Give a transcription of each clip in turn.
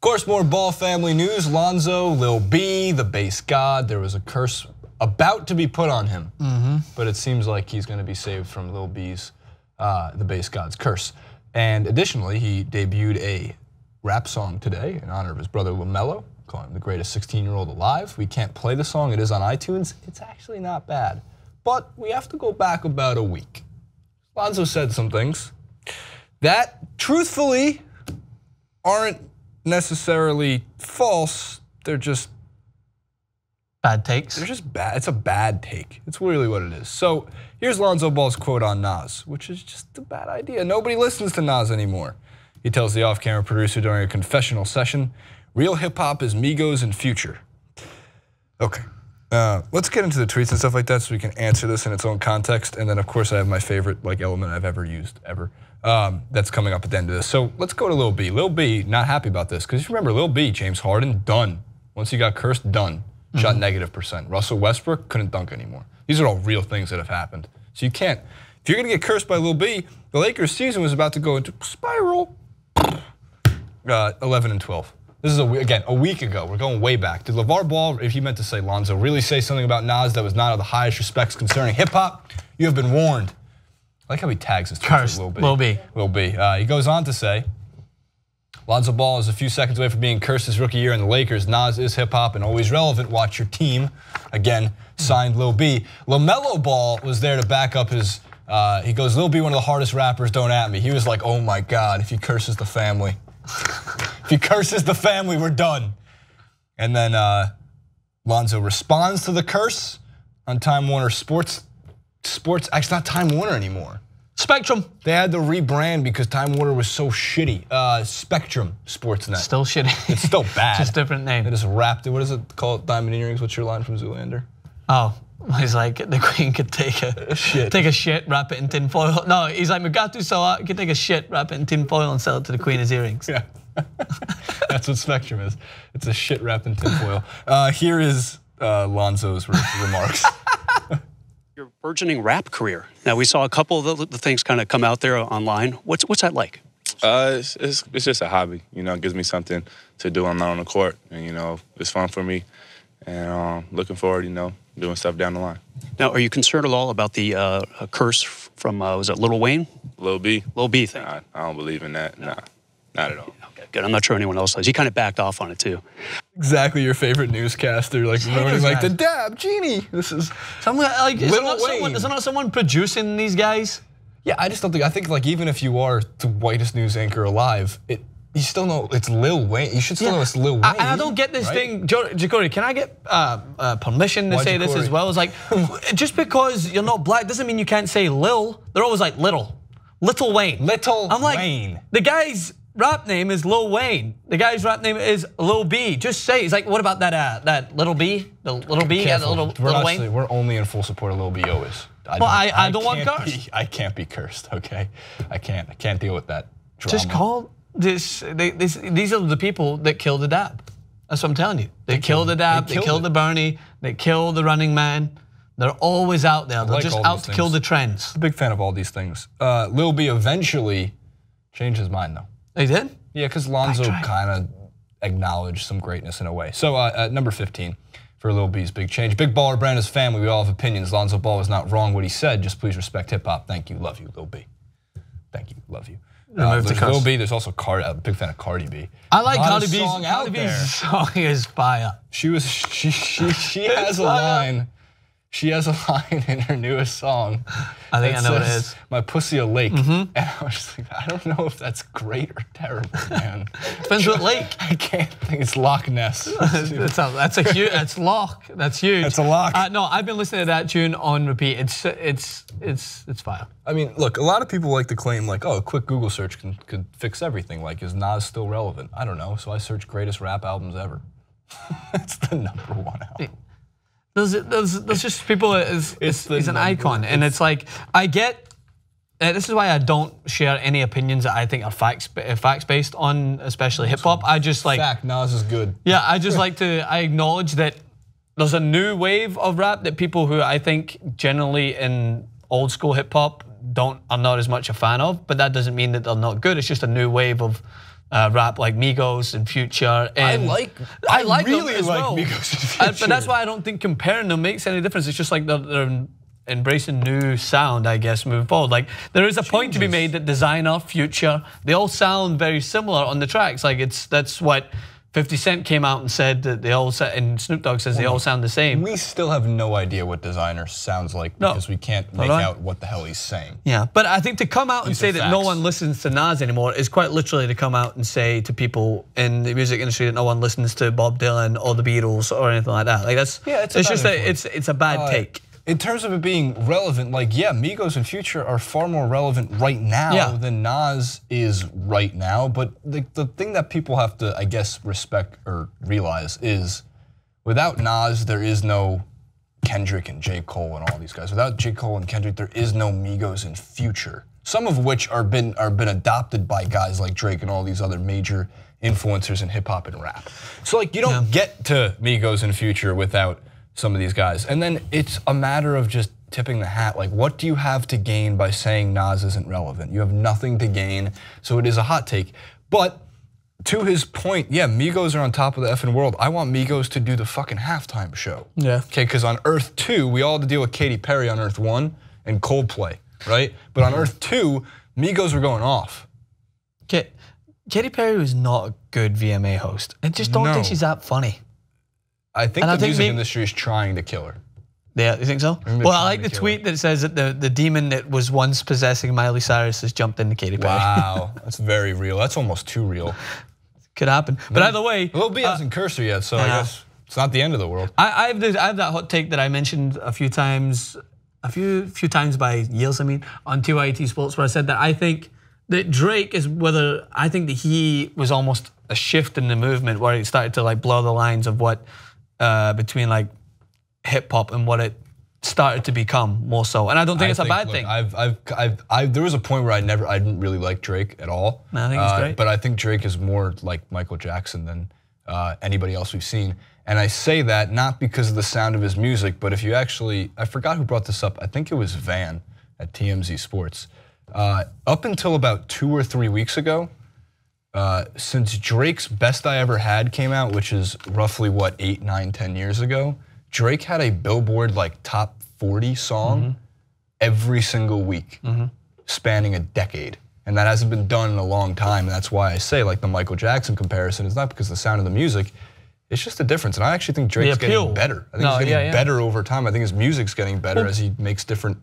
course, more Ball family news. Lonzo, Lil B, the base god. There was a curse about to be put on him, but it seems like he's going to be saved from Lil B's, the base god's curse. And additionally, he debuted a rap song today in honor of his brother LaMelo, calling him the greatest 16-year-old alive. We can't play the song. It is on iTunes. It's actually not bad, but we have to go back about a week. Lonzo said some things that, truthfully, aren't necessarily false. They're just bad takes. They're just bad. It's a bad take. It's really what it is. So here's Lonzo Ball's quote on Nas, which is just a bad idea. Nobody listens to Nas anymore. He tells the off-camera producer during a confessional session, "Real hip-hop is Migos and Future." Okay, let's get into the tweets and stuff like that so we can answer this in its own context. And then, of course, I have my favorite element I've ever used, that's coming up at the end of this. So let's go to Lil B. Lil B, not happy about this, because if you remember, Lil B, James Harden, done. Once he got cursed, done. Shot -%. Russell Westbrook couldn't dunk anymore. These are all real things that have happened. So you can't, if you're gonna get cursed by Lil B, the Lakers season was about to go into spiral. 11-12. This is, again, a week ago. We're going way back. Did LeVar Ball, if he meant to say Lonzo, really say something about Nas that was not of the highest respects concerning hip-hop? You have been warned. I like how he tags his tweets with Lil B. Lil B. He goes on to say, Lonzo Ball is a few seconds away from being cursed his rookie year in the Lakers. Nas is hip-hop and always relevant. Watch your team. Again, signed Lil B. LaMelo Ball was there to back up his, he goes, Lil B, one of the hardest rappers, don't at me. He was like, oh my God, if he curses the family. If he curses the family, we're done. And then Lonzo responds to the curse on Time Warner Sports, actually it's not Time Warner anymore. Spectrum. They had to rebrand because Time Warner was so shitty. Spectrum Sportsnet. Still shitty. It's still bad. Just different name. They just wrapped it. What is it called? Diamond earrings. What's your line from Zoolander? Oh, he's like, the queen could take a shit, wrap it in tin foil. No, he's like, Mugatu Sawa could take a shit, wrap it in tin foil and sell it to the queen as earrings. Yeah, that's what Spectrum is. It's a shit wrapped in tin foil. Here is Lonzo's remarks. Your burgeoning rap career. Now we saw a couple of the things kind of come out there online. What's that like? It's just a hobby. You know, it gives me something to do on my own court, and you know, it's fun for me. And looking forward, you know, doing stuff down the line. Now, are you concerned at all about the curse from was it Lil Wayne? Lil B. Lil B thing. Nah, I don't believe in that. Nah, not at all. Okay, good. I'm not sure anyone else does. He kind of backed off on it too. Exactly your favorite newscaster, like promoting like the dab genie. This is someone like Lil Wayne. Is there not someone producing these guys? Yeah, I just don't think. I think like even if you are the whitest news anchor alive, you still know it's Lil Wayne. You should still know it's Lil Wayne. I don't get this thing, Jacory. Can I get permission to say this as well? It's like just because you're not black doesn't mean you can't say Lil. They're always like Little Wayne. I'm like, Wayne. The guy's rap name is Lil Wayne. The guy's rap name is Lil B. Just say it's like, what about that Little B? The Little B, yeah, the Little Wayne. We're only in full support of Lil B always. I don't want cursed. I can't be cursed. Okay, I can't deal with that drama. Just call this. These are the people that killed the dab. That's what I'm telling you. They killed the dab. They killed the Bernie. They killed the Running Man. They're always out there. They're just out to kill the trends. I'm a big fan of all these things. Lil B eventually changed his mind though. He did? Yeah, because Lonzo kind of acknowledged some greatness in a way. So number 15 for Lil B's big change. Big baller brand is family. We all have opinions. Lonzo Ball was not wrong what he said. Just please respect hip hop. Thank you, love you, Lil B. Thank you, love you. There's Lil B. There's also I'm a big fan of Cardi B. I like Cardi B's song. Cardi B's song is fire. She has a line. She has a line in her newest song. I think I know what it is. My pussy a lake. And I was just like, I don't know if that's great or terrible, man. Depends what lake. I can't think it's Loch Ness. That's a huge. That's Loch. That's huge. That's a lock. No, I've been listening to that tune on repeat. It's fire. I mean, look, a lot of people like to claim like, oh, a quick Google search could fix everything. Like, is Nas still relevant? I don't know. So I searched greatest rap albums ever. It's the #1 album. There's just people. He's an icon, and it's like I get. This is why I don't share any opinions that I think are facts based on, especially hip hop. I just like fact. Nas is good. Yeah, I just like to. I acknowledge that there's a new wave of rap that people who I think generally in old school hip hop are not as much a fan of. But that doesn't mean that they're not good. It's just a new wave of rap like Migos and Future. And I really them as like well. Migos and Future. But that's why I don't think comparing them makes any difference. It's just like they're embracing new sound, I guess, moving forward. Like there is a point to be made that Designer, Future, they all sound very similar on the tracks. Like that's what 50 Cent came out and said that they all and Snoop Dogg says they all sound the same. We still have no idea what Designer sounds like because we can't make out what the hell he's saying. Yeah, but I think to come out and say that no one listens to Nas anymore is quite literally to come out and say to people in the music industry that no one listens to Bob Dylan or the Beatles or anything like that. Like that's it's just that it's a bad take. In terms of it being relevant, like Migos and Future are far more relevant right now than Nas is right now. But the thing that people have to, I guess, respect or realize is without Nas, there is no Kendrick and J. Cole and all these guys. Without J. Cole and Kendrick, there is no Migos and Future. Some of which are been adopted by guys like Drake and all these other major influencers in hip hop and rap. So like you don't get to Migos and Future without some of these guys. And then it's a matter of just tipping the hat. Like, what do you have to gain by saying Nas isn't relevant? You have nothing to gain, so it is a hot take. But to his point, Migos are on top of the effing world. I want Migos to do the fucking halftime show. Yeah. Okay, because on Earth 2, we all had to deal with Katy Perry on Earth 1 and Coldplay, right? But on Earth 2, Migos were going off. Katy Perry was not a good VMA host. I just don't think she's that funny. I think the music industry is trying to kill her. Yeah, you think so? Well, I like the tweet that says that the demon that was once possessing Miley Cyrus has jumped into Katy Perry. Wow, that's very real. That's almost too real. Could happen. But either way, Lil B hasn't cursed her yet, so I guess it's not the end of the world. I have that hot take that I mentioned a few times by years, on TYT Sports, where I said that I think that Drake I think that he was almost a shift in the movement where he started to like blur the lines of what between like hip hop and what it started to become more so, and I don't think it's a bad thing. There was a point where I didn't really like Drake at all. No, I think he's great. But I think Drake is more like Michael Jackson than anybody else we've seen. And I say that not because of the sound of his music, but if you actually, I forgot who brought this up. I think it was Van at TMZ Sports. Up until about 2 or 3 weeks ago, since Drake's Best I Ever Had came out, which is roughly what, 8, 9, 10 years ago, Drake had a Billboard like top 40 song every single week, spanning a decade. And that hasn't been done in a long time. And that's why I say like the Michael Jackson comparison is not because of the sound of the music, it's just a difference. And I actually think Drake's getting better. I think he's getting better over time. I think his music's getting better as he makes different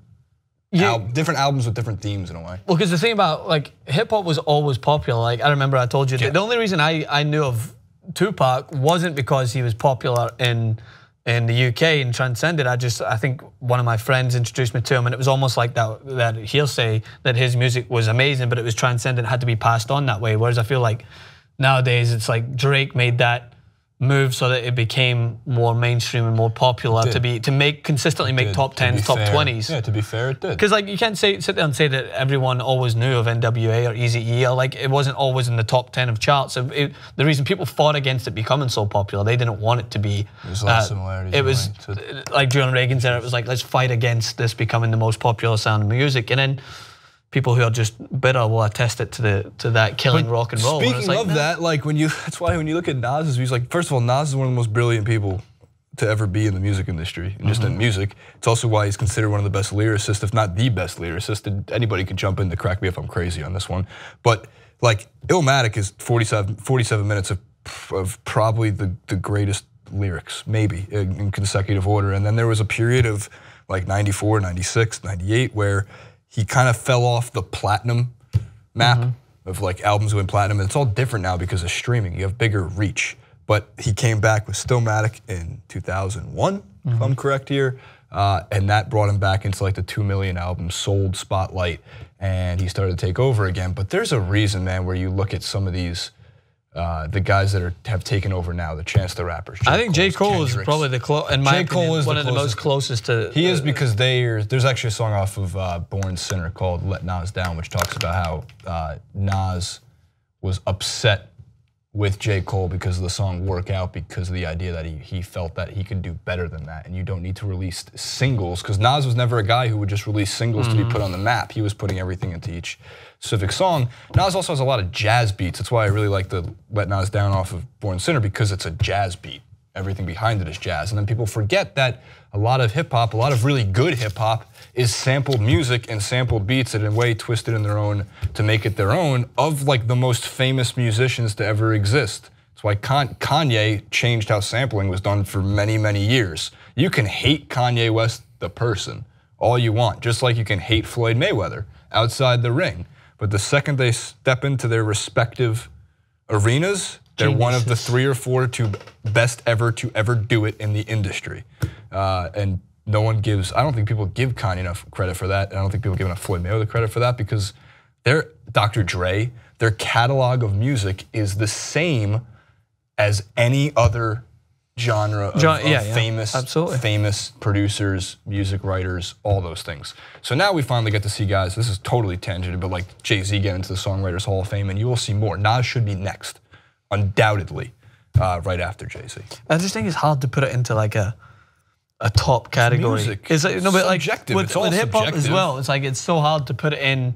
albums with different themes in a way. Well, because the thing about like hip hop was always popular. Like I remember I told you that the only reason I knew of Tupac wasn't because he was popular in the UK and transcended. I think one of my friends introduced me to him, and it was almost like that hearsay that his music was amazing, but it was transcendent, had to be passed on that way. Whereas I feel like nowadays it's like Drake made that move so that it became more mainstream and more popular to consistently make top 10s, top 20s. Yeah, to be fair, it did. Because like you can't sit there and say that everyone always knew of NWA or Eazy-E, or like it wasn't always in the top 10 of charts. The reason people fought against it becoming so popular, they didn't want it to be. There's a lot of similarities. It was like during Reagan's era, it was like let's fight against this becoming the most popular sound of music, and then people who are just bitter will attest it to that killing rock and roll. Speaking of that, like that's why when you look at Nas's views, like first of all, Nas is one of the most brilliant people to ever be in the music industry, and just in music. It's also why he's considered one of the best lyricists, if not the best lyricist. And anybody can jump in to correct me if I'm crazy on this one. But like Illmatic is 47 minutes of probably the greatest lyrics, maybe in consecutive order. And then there was a period of like 94, 96, 98 where he kind of fell off the platinum map of like albums went platinum. And it's all different now because of streaming. You have bigger reach. But he came back with Stillmatic in 2001, if I'm correct here. And that brought him back into like the 2 million albums sold spotlight. And he started to take over again. But there's a reason, man, where you look at some of these, the guys that have taken over now, the Chance the Rappers. I think J. Cole is probably in my opinion, one of the most closest to. He is, because there's actually a song off of Born Sinner called Let Nas Down, which talks about how Nas was upset with J. Cole because of the song Work Out, because of the idea that he felt that he could do better than that, and you don't need to release singles, because Nas was never a guy who would just release singles to be put on the map. He was putting everything into each specific song. Nas also has a lot of jazz beats. That's why I really like the Let Nas Down off of Born Sinner, because it's a jazz beat. Everything behind it is jazz. And then people forget that a lot of hip hop, a lot of really good hip hop, is sampled music and sampled beats that in a way twisted in their own to make it their own of like the most famous musicians to ever exist. That's why Kanye changed how sampling was done for many, many years. You can hate Kanye West, the person, all you want, just like you can hate Floyd Mayweather outside the ring. But the second they step into their respective arenas, they're one of the 3 or 4 to best ever to ever do it in the industry. And no one gives, I don't think people give Kanye enough credit for that. I don't think people give enough Floyd Mayweather credit for that, because their Dr. Dre, their catalog of music is the same as any other genre of famous producers, music writers, all those things. So now we finally get to see guys, this is totally tangent, but like Jay-Z get into the Songwriters Hall of Fame, and you will see more. Nas should be next, undoubtedly, right after Jay-Z. I just think it's hard to put it into like a top category. It's like, no, but like with hip hop as subjective. well, it's like it's so hard to put it in.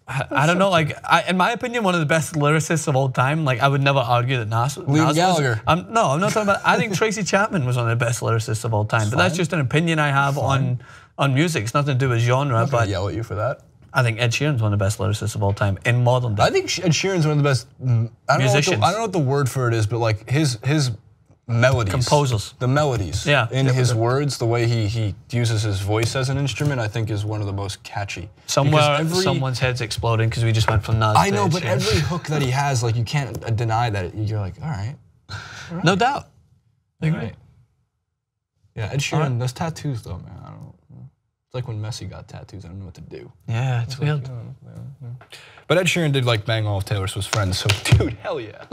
I don't know, like in my opinion, one of the best lyricists of all time. Like I would never argue that Nas. Liam Gallagher. No, I'm not talking about. I think Tracy Chapman was one of the best lyricists of all time. But that's just an opinion I have on music. It's nothing to do with genre. I'm not gonna yell at you for that. I think Ed Sheeran's one of the best lyricists of all time in modern day. I think Ed Sheeran's one of the best musicians. I don't know what the word for it is, but like his melodies. Composers. The melodies. Yeah. In his words, the way he uses his voice as an instrument, I think is one of the most catchy. Somewhere someone's head's exploding because we just went from Nas. I know, but every hook that he has, like you can't deny that. You're like, all right. No doubt. Right. Yeah, Ed Sheeran, those tattoos though, man. I don't know. It's like when Messi got tattoos. I don't know what to do. Yeah, it's weird. But Ed Sheeran did like bang all of Taylor Swift's friends, so dude, hell yeah.